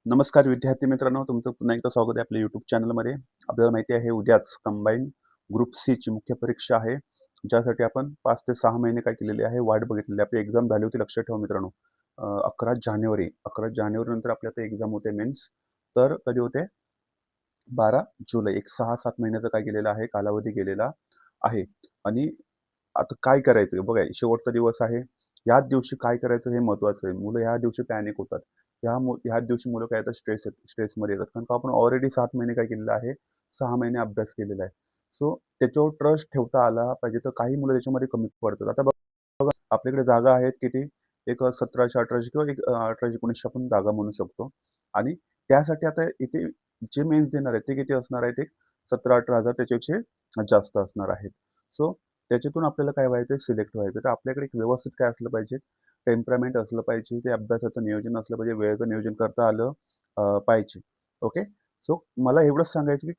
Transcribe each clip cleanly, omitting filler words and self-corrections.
नमस्कार विद्यार्थी मित्रांनो, तुमचं पुन्हा एकदा स्वागत आहे आपल्या यूट्यूब चॅनलमध्ये. आपल्याला माहिती आहे उद्याच कंबाईन ग्रुप सी ची मुख्य परीक्षा आहे, ज्यासाठी आपण 5 ते 6 महिने काय केलेले आहे, वाट बघितलेली आहे. आपली एक्झाम झाली होती, लक्षात ठेवा मित्रांनो. 11 जानेवारी 11 जानेवारी नंतर आपल्या आता एक्झाम होते मेन्स. तर कधी होते? 12 जुलै. एक 6-7 महिन्याचा काय केलेला आहे, कालावधी गेलेला आहे. आणि आता काय करायचं बघा, शेवटचा दिवस आहे. याच दिवशी काय करायचं हे महत्त्वाचं आहे. मुलं ह्या दिवशी पॅनिक होतात. ह्याच दिवशी मुलं काय येतात, स्ट्रेसमध्ये येतात. कारण का आपण ऑलरेडी 7 महिने काय केलेलं आहे, 6 महिने अभ्यास केलेला आहे. सो त्याच्यावर ट्रस्ट ठेवता आला पाहिजे. तर काही मुलं त्याच्यामध्ये कमी पडतात. आता बघा आपल्याकडे जागा आहेत किती? एक 1700-1800 किंवा एक 1800-1900 आपण जागा म्हणू शकतो. आणि त्यासाठी आता इथे जे मेन्स देणार आहेत ते किती असणार आहेत? एक 17-18,000 त्याच्यापेक्षा जास्त असणार आहेत. सो त्याच्यातून आपल्याला काय व्हायचं, सिलेक्ट व्हायचं. तर आपल्याकडे एक व्यवस्थित काय असलं पाहिजे, टेम्परामेंट असलं पाहिजे, ते अभ्यासाचं नियोजन असलं पाहिजे, वेळेचं नियोजन करता आलं पाहिजे. ओके. सो मला एवढंच सांगायचं की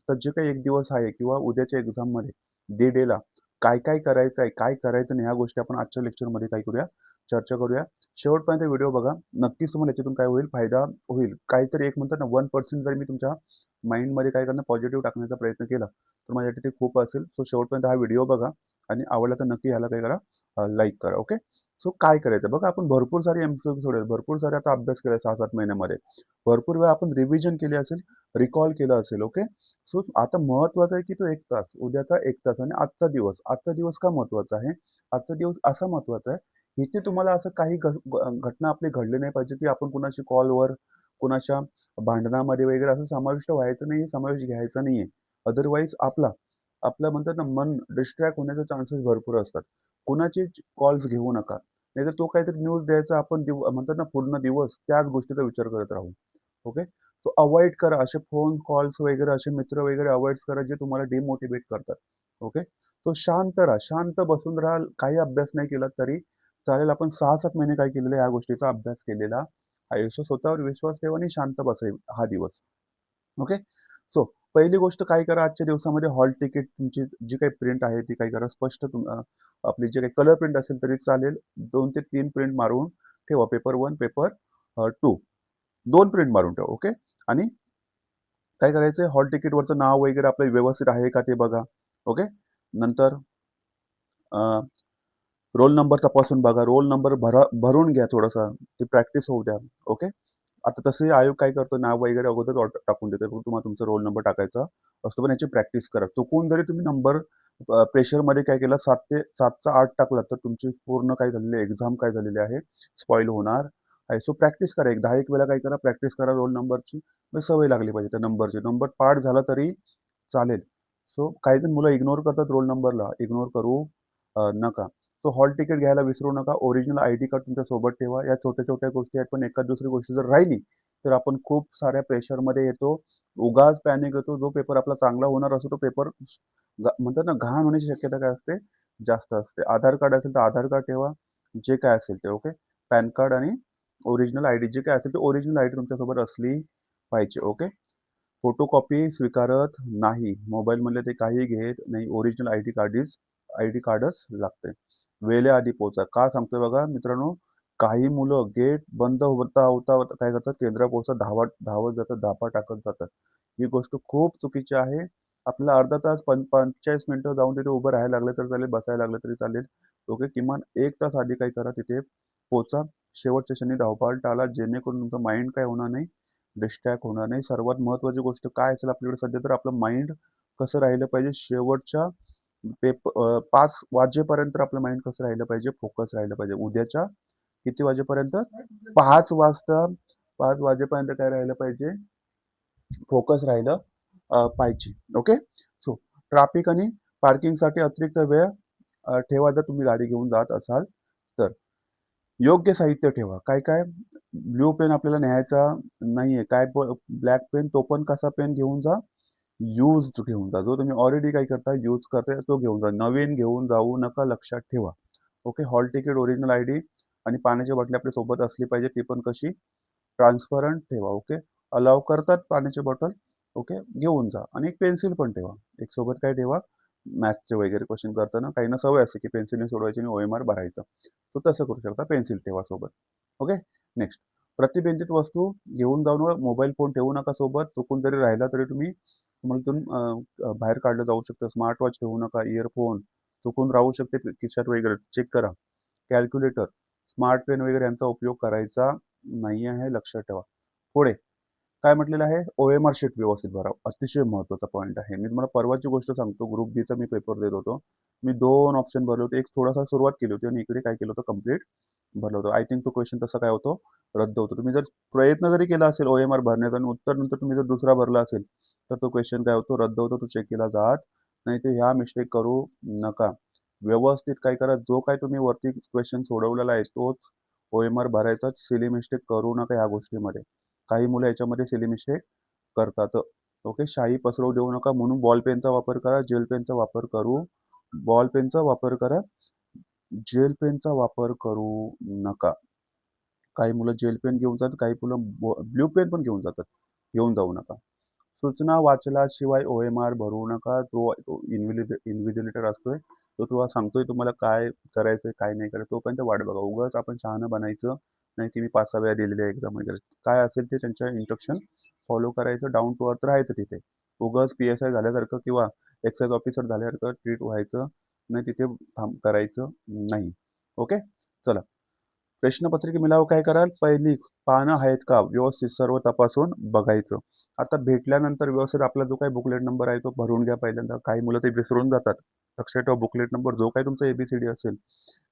तर जे काही एक दिवस आहे किंवा उद्याच्या एक्झाममध्ये डेला काय काय करायचं आहे, काय करायचं नाही, ह्या गोष्टी आपण आजच्या लेक्चरमध्ये काय करूया, चर्चा करूया. शेवटपर्यंत व्हिडिओ बघा. नक्कीच तुम्हाला याच्यातून काय होईल, फायदा होईल. काहीतरी एक म्हणतात ना 1% जरी मी तुमच्या माइंडमध्ये काय करणं पॉझिटिव्ह टाकण्याचा प्रयत्न केला, तर माझ्यासाठी ते खूप असेल. सो शेवटपर्यंत हा व्हिडिओ बघा आणि आवडला तर नक्की ह्याला काय करा, लाईक करा. ओके. सो काय करायचं बघा, आपण भरपूर सारे एमसीक्यू सोडले, भरपूर सारे आता अभ्यास केला 6-7 महिन्यामध्ये. भरपूर वेळा आपण रिव्हिजन केली असेल, रिकॉल केलं असेल. ओके. सो आता महत्त्वाचं आहे की तो 1 तास, उद्याचा 1 तास आणि आजचा दिवस. आजचा दिवस का महत्त्वाचा आहे? आजचा दिवस असा महत्त्वाचा आहे, इथे तुम्हाला असं काही घटना आपली घडली नाही पाहिजे की आपण कुणाशी कॉलवर, कुणाच्या भांडणामध्ये वगैरे असं समाविष्ट व्हायचं नाही, समावेश घ्यायचा नाहीये. अदरवाईज आपलं म्हणतात ना मन डिस्ट्रॅक्ट होण्याचे चान्सेस भरपूर असतात. कुणाचे कॉल्स घेऊ नका. नाहीतर तो काहीतरी न्यूज द्यायचा, आपण म्हणतात ना पूर्ण दिवस त्याच गोष्टीचा विचार करत राहू. ओके. सो अव्हॉइड करा असे फोन कॉल्स वगैरे, असे मित्र वगैरे अव्हॉइड करा जे तुम्हाला डिमोटिवेट करतात. ओके. तो शांत राहा, शांत बसून राहा. काही अभ्यास नाही केला तरी चालेल. आपण 6-7 महिने काय केलेलं आहे, या गोष्टीचा अभ्यास केलेला आहे. सो स्वतःवर विश्वास ठेवा आणि शांत बसा हा दिवस. ओके. सो पहिली गोष्ट काय करा, आजच्या दिवसामध्ये हॉल तिकीट तुमची जी काही प्रिंट आहे ती काय करा, स्पष्ट आपली जे काही कलर प्रिंट असेल तरी चालेल. 2 ते 3 प्रिंट मारून ठेवा. पेपर 1, पेपर 2 2 प्रिंट मारून ठेवा. ओके. आणि काय करायचं, हॉल तिकीटवरचं नाव वगैरे आपलं व्यवस्थित आहे का ते बघा. ओके. नंतर रोल नंबर तपासून बघा. रोल नंबर भरून घ्या थोडासा. ती प्रॅक्टिस होऊ द्या. ओके. आता तसे आयोग काय करतो, नाव वगैरे अगोदरच टाकून देतो. तुम्हाला तुमचा रोल नंबर टाकायचा असतो, पण याची प्रॅक्टिस करा. चुकून जरी तुम्ही नंबर प्रेशरमध्ये काय केलं 7चा 8 टाकला, तर तुमची पूर्ण काय झालेली एक्झाम काय झालेली आहे, स्पॉईल होणार आहे. सो प्रॅक्टिस करा. 10-1 वेळा काय करा, प्रॅक्टिस करा रोल नंबरची. मग सवय लागली पाहिजे त्या नंबरची. नंबर पाठ झाला तरी चालेल. सो काही जण मुलं इग्नोर करतात रोल नंबरला. इग्नोर करू नका. तो हॉल तिकीट घ्यायला विसरू नका. ओरिजिनल आयडी कार्ड तुमच्या सोबत ठेवा. या छोट्या-छोट्या गोष्टी आहेत, पण एखाद दुसरी गोष्ट जर राहिली, तर आपण खूप साऱ्या प्रेशरमध्ये येतो. उगाच पॅनिक येतो. जो पेपर आपला चांगला होणार असतो, तो पेपर म्हणतात ना घाण होण्याची शक्यता काय असते? जास्त असते. आधार कार्ड असेल तर आधार कार्ड ठेवा. जे काय असेल ते. ओके. पॅन कार्ड आणि ओरिजिनल आयडी जे काय असेल ते ओरिजिनल आयडी तुमच्यासोबत असली पाहिजे. ओके. फोटोकॉपी स्वीकारत नाही. मोबाईलमधले ते काही घेत नाही. ओरिजिनल आयडी कार्डच लागते. वेळेआधी पोहोचा. का सांगतोय बघा मित्रांनो, काही मुलं गेट बंद होता काय करतात, केंद्रात पोहोचतात, धावत जातात, धापा टाकत जातात. ही गोष्ट खूप चुकीची आहे. आपल्याला अर्धा तास 45 मिनिटं जाऊन तिथे उभं राहायला लागलं तर चालेल, बसायला लागलं तरी चालेल. ओके. किमान 1 तास आधी काय करा, तिथे पोहोचा. शेवटच्या क्षणी धावपळ टाळा, जेणेकरून तुमचं माइंड काय होणार नाही, डिस्ट्रॅक्ट होणार नाही. सर्वात महत्त्वाची गोष्ट काय असेल आपल्याकडे सध्या, तर आपलं माइंड कसं राहिलं पाहिजे, शेवटच्या 5 वाजेपर्यंत आपलं माइंड कसं राहिलं पाहिजे, फोकस राहिलं पाहिजे. उद्याच्या किती वाजेपर्यंत? 5 वाजता 5 वाजेपर्यंत काय राहिलं पाहिजे, फोकस राहिलं पाहिजे. ओके. सो ट्रॅफिक आणि पार्किंगसाठी अतिरिक्त वेळ ठेवा जर तुम्ही गाडी घेऊन जात असाल तर. योग्य साहित्य ठेवा. काय-काय ब्लू पेन आपल्याला न्यायचा नाहीये. काय ब्लॅक पेन, तो पण कसा पेन घेऊन जा, यूज्ड घेऊन जा. जो तुम्ही ऑलरेडी काय करता, यूज करताय तो घेऊन जा. नवीन घेऊन जाऊ नका, लक्षात ठेवा. Okay. Hall ticket, original ID आणि पाण्याची बाटली आपल्या सोबत असली पाहिजे. ती पण कशी, ट्रान्सपरंट ठेवा. ओके. अलाव करतात पाण्याची बॉटल. ओके. घेऊन जा आणि एक पेन्सिल पण ठेवा. एक सोबत काय ठेवा, मॅथ्सचे वगैरे क्वेश्चन करताना काहींना सवय असते की पेन्सिलने सोडवायची आणि OMR भरायचं. सो तसं करू शकता. पेन्सिल ठेवा सोबत. ओके. नेक्स्ट, प्रतिबंधित वस्तू घेऊन जाऊन मोबाईल फोन ठेवू नका सोबत. चुकून जरी राहिला तरी तुम्हाला इथून बाहेर काढलं जाऊ शकतं. स्मार्ट वॉच ठेवू नका. इयरफोन चुकून राहू शकते खिशात वगैरे, चेक करा. कॅल्क्युलेटर, स्मार्ट पेन वगैरे यांचा उपयोग करायचा नाही आहे, लक्षात ठेवा. पुढे काय म्हटलेलं आहे, OMR शीट व्यवस्थित भरा. अतिशय महत्त्वाचा पॉईंट आहे. मी तुम्हाला परवाची गोष्ट सांगतो. ग्रुप बीचा मी पेपर देत होतो. मी 2 ऑप्शन भरले होते. एक थोडासा सुरुवात केली होती आणि इकडे काय केलं होतं, कंप्लीट भरलं होतं. आय थिंक तो क्वेश्चन तसा काय होतो, रद्द होतो. तुम्ही जर प्रयत्न जरी केला असेल OMR भरण्याचा आणि उत्तर नंतर तुम्ही जर दुसरा भरला असेल, तर तो क्वेश्चन काय होतो, रद्द होतो. तो चेक केला जात नाही. तर ह्या मिस्टेक करू नका. व्यवस्थित काय करा, जो काय तुम्ही वरती क्वेश्चन सोडवलेला आहे तोच OMR भरायचा. सिली मिस्टेक करू नका ह्या गोष्टीमध्ये. काही मुलं याच्यामध्ये सिली मिस्टेक करतात. ओके, शाई पसरवू देऊ नका म्हणून बॉल पेनचा वापर करा. जेल पेनचा वापर करू बॉल पेनचा वापर करा. जेल पेनचा वापर करू नका. काही मुलं जेल पेन घेऊन जातात, काही मुलं ब्ल्यू पेन पण घेऊन जातात. घेऊन जाऊ नका. सूचना वाचल्याशिवाय OMR भरू नका. जो इन्व्हिजिलेटर असतोय तो तुम्हाला सांगतोय तुम्हाला काय करायचंय काय नाही करायचं, तोपर्यंत वाट बघा. उगाच आपण शहाणं बनायचं नाही की मी 5-6 वेळा दिलेल्या एक्झाम वगैरे. काय असेल ते त्यांच्या इन्स्ट्रक्शन फॉलो करायचं, डाऊन टू अर्थ राहायचं तिथे. उगाच PSI झाल्यासारखं किंवा एक्साइज ऑफिसर झाल्यासारखं ट्रीट व्हायचं नाही, तिथे करायचं नाही. ओके, चला. प्रश्नपत्रिका मिळावं काय कराल, पहिली पानं आहेत का व्यवस्थित सर्व तपासून बघायचं. आता भेटल्यानंतर व्यवस्थित आपला जो काही बुकलेट नंबर आहे तो भरून घ्या पहिल्यांदा. काही मुलं ते विसरून जातात. लक्षात ठेवा, बुकलेट नंबर जो काही तुमचा ABCD असेल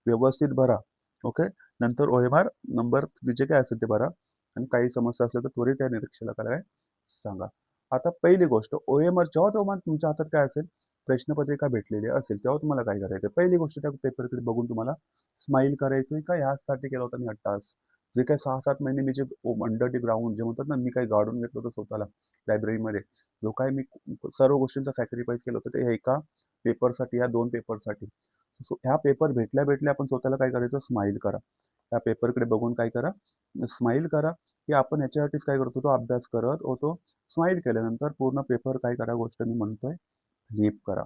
व्यवस्थित भरा. ओके, नंतर OMR नंबर जे काय असेल ते भरा आणि काही समस्या असल्या तर त्वरित त्या निरीक्षकाला काय सांगा. आता पहिली गोष्ट, OMR जेव्हा तेव्हा तुमच्या हातात काय असेल, प्रश्नपत्रिका भेटलेली असेल तेव्हा तुम्हाला काय करायचं, पहिली गोष्ट त्या पेपरकडे बघून तुम्हाला स्माईल करायचं का ह्यासाठी केला होता मी 8 तास. जे काही 6-7 महिने मी जे अंडर द ग्राउंड जे म्हणतात ना, मी काही गाडून घेतलं होतं स्वतःला लायब्ररीमध्ये, जो काही मी सर्व गोष्टींचा सॅक्रिफाईस केलं होतं ते एका पेपरसाठी, या 2 पेपरसाठी. ह्या पेपर भेटल्या भेटल्या आपण स्वतःला काय करायचं, स्माईल करा. त्या पेपरकडे बघून काय करा, स्माईल करा, की आपण ह्याच्यासाठीच काय करतो, तो अभ्यास करत होतो. स्माईल केल्यानंतर पूर्ण पेपर काय करा, गोष्ट मी म्हणतोय, फ्लिप करा.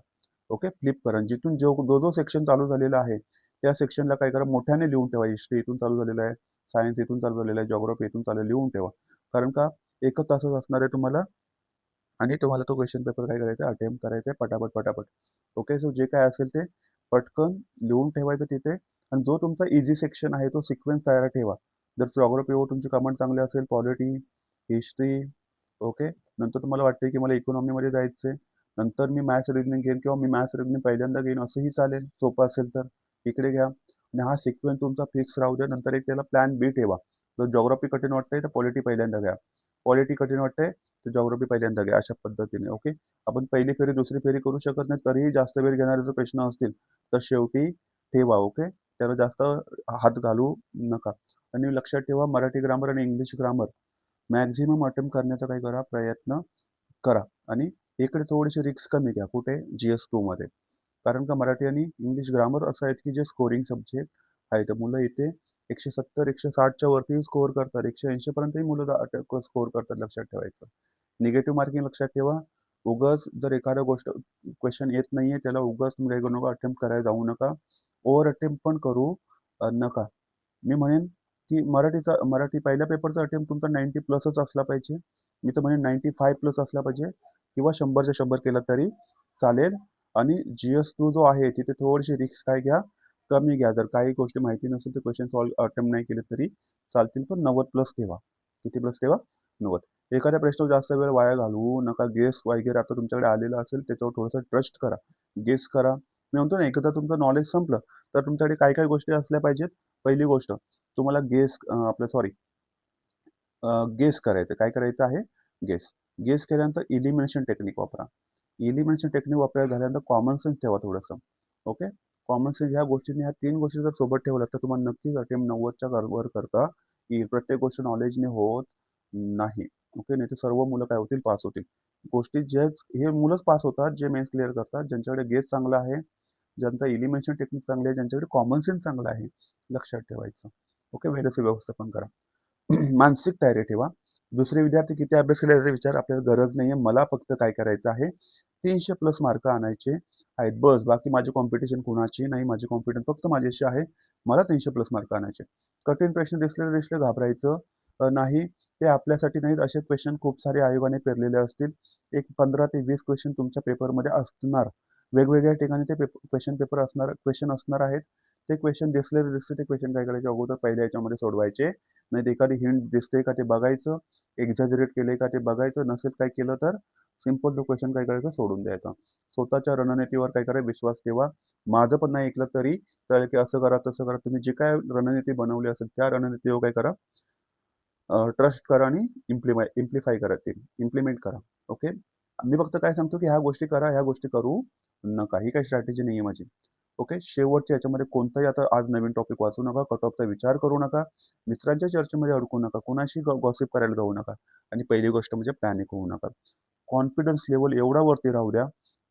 ओके, फ्लिप करा. जिथून जो जो सेक्शन चालू झालेला आहे त्या सेक्शनला काय करा, मोठ्याने लिहून ठेवा. हिस्ट्री इथून चालू झालेलं आहे, सायन्स इथून चालू झालेलं आहे, जॉग्राफी इथून चालू लिहून ठेवा. कारण का, एकच तासच असणार आहे तुम्हाला आणि तुम्हाला तो क्वेश्चन पेपर काय करायचा, अटेम्प्ट करायचा आहे पटापट पटापट. ओके, सो जे काय असेल ते पटकन लिहून ठेवायचं तिथे. आणि जो तुमचा इझी सेक्शन आहे तो सिक्वेन्स तयार ठेवा. जर जॉग्राफीवर तुमची कमांड चांगले असेल, पॉलिटी, हिस्ट्री, ओके, नंतर तुम्हाला वाटते की मला इकॉनॉमीमध्ये जायचं आहे, नंतर मी मॅथ्स रिजनिंग घेईन किंवा मी मॅथ्स रिजनिंग पहिल्यांदा घेईन, असंही चालेल. सोपं असेल तर इकडे घ्या आणि हा सिक्वेन्स तुमचा फिक्स राहू द्या. नंतर एक त्याला प्लॅन बी ठेवा. जर जॉग्राफी कठीण वाटतंय तर पॉलिटी पहिल्यांदा घ्या, पॉलिटी कठीण वाटतंय तर जॉग्राफी पहिल्यांदा घ्या. अशा पद्धतीने. ओके, आपण पहिली फेरी दुसरी फेरी करू शकत नाही, तरीही जास्त वेळ घेणारे जर प्रश्न असतील तर शेवटी ठेवा. ओके, त्याला जास्त हात घालू नका. आणि लक्षात ठेवा, मराठी ग्रामर आणि इंग्लिश ग्रामर मॅक्झिमम अटेम्प्ट करण्याचा काय करा, प्रयत्न करा. आणि इकडे थोडीशी रिस्क कमी घ्या. कुठे, GS2 मध्ये. कारण का, मराठी आणि इंग्लिश ग्रामर असं आहेत की जे स्कोरिंग सब्जेक्ट आहेत. मुलं इथे 170 160च्या वरती स्कोअर करतात, 180 पर्यंतही मुलं स्कोअर करतात. लक्षात ठेवायचं. निगेटिव्ह मार्किंग लक्षात ठेवा. उगाच जर एखाद्या गोष्ट क्वेश्चन येत नाहीये त्याला उगाच तुम्ही काय करू नका, अटेम्प्ट करायला जाऊ नका. ओव्हर अटेम्प्ट पण करू नका. मी म्हणेन की मराठी पहिल्या पेपरचा अटेम्प्ट तुमचा 90 प्लसच असला पाहिजे. मी तर म्हणेन 95 प्लस असला पाहिजे किंवा 100च्या 100 केला तरी चालेल. आणि GS2 जो आहे तिथे थोडीशी रिस्क काय घ्या, कमी घ्या. जर काही गोष्टी माहिती नसेल तर क्वेश्चन सॉल्व्ह अटेम्प्ट नाही केले तरी चालतील, पण 90 प्लस ठेवा. किती प्लस ठेवा, 90. एखाद्या प्रश्नावर जास्त वेळ वाया घालवू नका. गेस वगैरे आता तुमच्याकडे आलेलं असेल त्याच्यावर थोडंसं ट्रस्ट करा, गेस करा. मी म्हणतो ना, एकदा तुमचं नॉलेज संपलं तर तुमच्याकडे काय काय गोष्टी असल्या पाहिजेत. पहिली गोष्ट, तुम्हाला गेस करायचं. काय करायचं आहे, गेस केल्यानंतर इलिमिनेशन टेक्निक वापरा. इलिमिनेशन टेक्निक वापरायला झाल्यानंतर कॉमन सेन्स ठेवा थोडंसं. ओके, कॉमन सेन्स ह्या गोष्टींनी, ह्या 3 गोष्टी जर सोबत ठेवल्या तर तुम्हाला नक्कीच अटेम्प्ट 90च्या वर करता येईल. प्रत्येक गोष्ट नॉलेजने होत नाही. ओके, नाही तर सर्व मुलं काय होतील, पास होतील. गोष्टी जे हे मुलंच पास होतात जे मेन्स क्लिअर करतात, ज्यांच्याकडे गेस चांगला आहे, ज्यांचा इलिमिनेशन टेक्निक चांगली आहे, ज्यांच्याकडे कॉमन सेन्स चांगला आहे. लक्षात ठेवायचं. ओके, वेळेचं व्यवस्थापन करा. मानसिक तयारी ठेवा. दुसरे विद्यार्थी किती अभ्यास केले याचा विचार आपल्याला गरज नाहीये. मला फक्त काय करायचं आहे, 300 प्लस मार्क आणायचे आहेत बस. बाकी माझी कॉम्पिटिशन कुणाची नाही. माझी कॉम्पिटिशन फक्त माझ्याशी आहे. मला 300 प्लस मार्क आणायचे. कठीण प्रश्न दिसले घाबरायचं नाही, ते आपल्यासाठी नाहीत. असे क्वेश्चन खूप सारे आयोगाने पेरलेले असतील. एक 15 ते 20 क्वेश्चन तुमच्या पेपरमध्ये असणार. वेगवेगळ्या ठिकाणी ते क्वेश्चन पेपर असणार, क्वेश्चन असणार आहेत. ते क्वेश्चन दिसले ते क्वेश्चन काय करायचे, अगोदर पहिल्या याच्यामध्ये सोडवायचे. नाहीतर एखादी हिंट दिसते का ते बघायचं, एक्झॅजरेट केलंय का ते बघायचं. नसेल काय केलं तर सिंपल तो क्वेश्चन काय करायचं, सोडून द्यायचा. स्वतःच्या रणनीतीवर काय करा, विश्वास ठेवा. माझं पण नाही ऐकलं तरी कळेल की असं करा, तसं करा. तुम्ही जे काय रणनीती बनवली असेल त्या रणनीतीवर काय करा, ट्रस्ट करा आणि इम्प्लिफाय करा, ते इम्प्लिमेंट करा. ओके. मी फक्त काय सांगतो की ह्या गोष्टी करा, ह्या गोष्टी करू नका. ही काही स्ट्रॅटेजी नाही आहे माझी. ओके. शेवटच्या याच्यामध्ये कोणताही आता आज नवीन टॉपिक वाचू नका, कट ऑफचा विचार करू नका, मित्रांच्या चर्चेमध्ये अडकू नका, कुणाशी गॉसिप करायला जाऊ नका आणि पहिली गोष्ट म्हणजे पॅनिक होऊ नका. कॉन्फिडन्स लेवल एवढा वरती राहू द्या,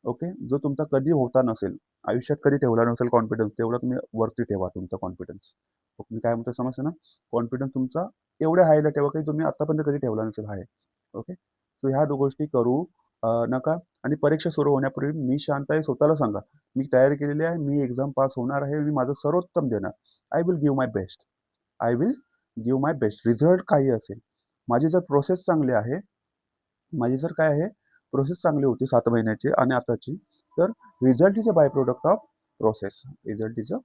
ओके, जो तुमचा कधी होता नसेल, आयुष्यात कधी ठेवला नसेल कॉन्फिडन्स, तेवढा तुम्ही वरती ठेवा तुमचा कॉन्फिडन्स. ओके. मी काय म्हणतो समजतं ना? कॉन्फिडन्स तुमचा एवढ्या हायला ठेवा की तुम्ही आतापर्यंत कधी ठेवला नसेल हाय. ओके. सो ह्या 2 गोष्टी करू नका. आणि परीक्षा सुरू होण्यापूर्वी मी शांत आहे, स्वतःला सांगा, मी तयारी केलेली आहे, मी एक्झाम पास होणार आहे, मी माझं सर्वोत्तम देणार. I will give my best. I will give my best. Result काही असेल. माझी जर प्रोसेस चांगली आहे, माझी जर काय आहे, प्रोसेस चांगली होती 7 महिन्याची आणि आताची, तर result is a bye product of process. Result is a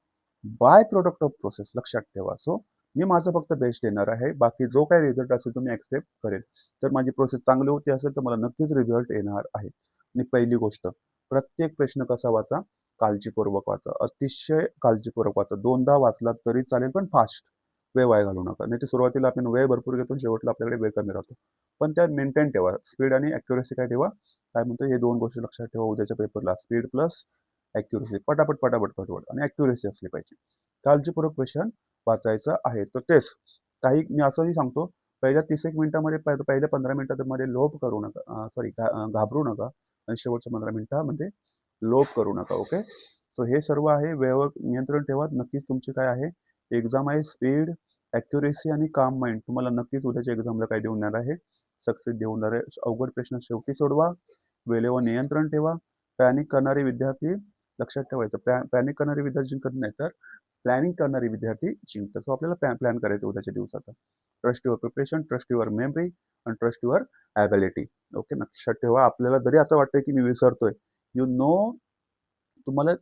bye product of process. लक्षात ठेवा. सो मी माझं फक्त बेस्ट देणार आहे. बाकी जो काही रिझल्ट असेल तो मी ॲक्सेप्ट करेल. तर माझी प्रोसेस चांगली होती असेल तर मला नक्कीच रिझल्ट येणार आहे. आणि पहिली गोष्ट, प्रत्येक प्रश्न कसा वाचा, काळजीपूर्वक वाचा. अतिशय काळजीपूर्वक वाचा. 2दा वाचला तरी चालेल, पण फास्ट. वेळ वाया घालवू नका. नाहीतर सुरुवातीला आपण वेळ भरपूर घेतो, शेवटला आपल्याकडे वेळ कमी राहतो. पण त्या मेंटेन ठेवा. स्पीड आणि ॲक्युरसी काय ठेवा, काय म्हणतो, हे 2 गोष्टी लक्षात ठेवा उद्याच्या पेपरला. Speed plus accuracy. पटापट, पटापट, पटापट आणि ॲक्युरसी असली पाहिजे. काळजीपूर्वक क्वेश्चन वाचायचं आहे. तर तेच काही मी असंही सांगतो, पहिल्या 30 एक मिनिटामध्ये पहिल्या 15 मिनिटामध्ये लोभ करू नका, सॉरी घाबरू नका आणि शेवटच्या 15 मिनिटामध्ये लोभ करू नका. ओके. सो हे सर्व आहे. वेळेवर नियंत्रण ठेवा. नक्कीच तुमची काय आहे, एक्झाम आहे. स्पीड, ॲक्युरेसी आणि काम माइंड तुम्हाला नक्कीच उद्याच्या एक्झामला काय देऊन देणार आहे, सक्सेस देऊन देणार आहे. अवघड प्रश्न शेवटी सोडवा. वेळेवर नियंत्रण ठेवा. पॅनिक करणारे विद्यार्थी लक्षात ठेवायचं, पॅनिक करणारे विद्यार्थी जिंकत नाही, तर प्लॅनिंग करणारे विद्यार्थी जिंकतात. सो आपल्याला प्लॅन करायचं उद्याच्या दिवसाचा. Trust your preparation, trust your memory आणि ट्रस्ट युअर ॲबिलिटी. ओके. लक्षात ठेवा. आपल्याला जरी असं वाटतंय की मी विसरतोय, यू नो, तुम्हाला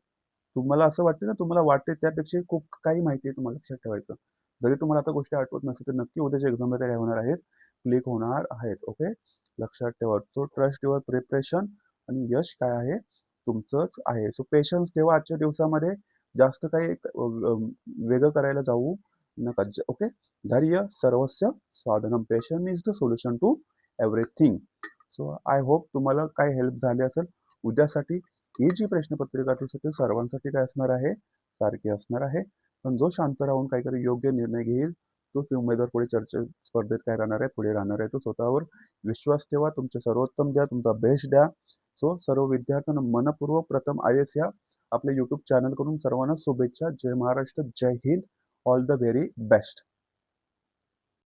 तुम्हाला असं वाटतं ना, तुम्हाला वाटते त्यापेक्षा खूप काही माहिती आहे, तुम्हाला लक्षात ठेवायचं. जरी तुम्हाला आता गोष्टी आठवत नसेल तर नक्की उद्याच्या एक्झाममध्ये काय होणार आहेत, क्लिक होणार आहेत. ओके. लक्षात ठेवा. सो ट्रस्ट युअर प्रिपरेशन आणि यश काय आहे, तुमचंच आहे. सो पेशन्स ठेवा आजच्या दिवसामध्ये. जास्त काही वेगळं करायला जाऊ नका. ओके. धैर्य सर्वस्व साधनम. Patience is the solution to everything. So I hope तुम्हाला काय हेल्प झाली असेल. उद्यासाठी ही जी प्रश्नपत्रिका ती सर्वांसाठी काय असणार आहे, सारखी असणार आहे. पण जो शांत राहून काहीतरी योग्य निर्णय घेईल तोच उमेदवार पुढे स्पर्धेत काय राहणार आहे, पुढे राहणार आहे. तो स्वतःवर विश्वास ठेवा. तुमचे सर्वोत्तम द्या, तुमचा बेस्ट द्या. सो सर्व विद्यार्थ्यांना मनपूर्वक प्रथम IAS या आपल्या यूट्यूब चॅनल कडून सर्वांना शुभेच्छा. जय महाराष्ट्र, जय Hind, all the very best.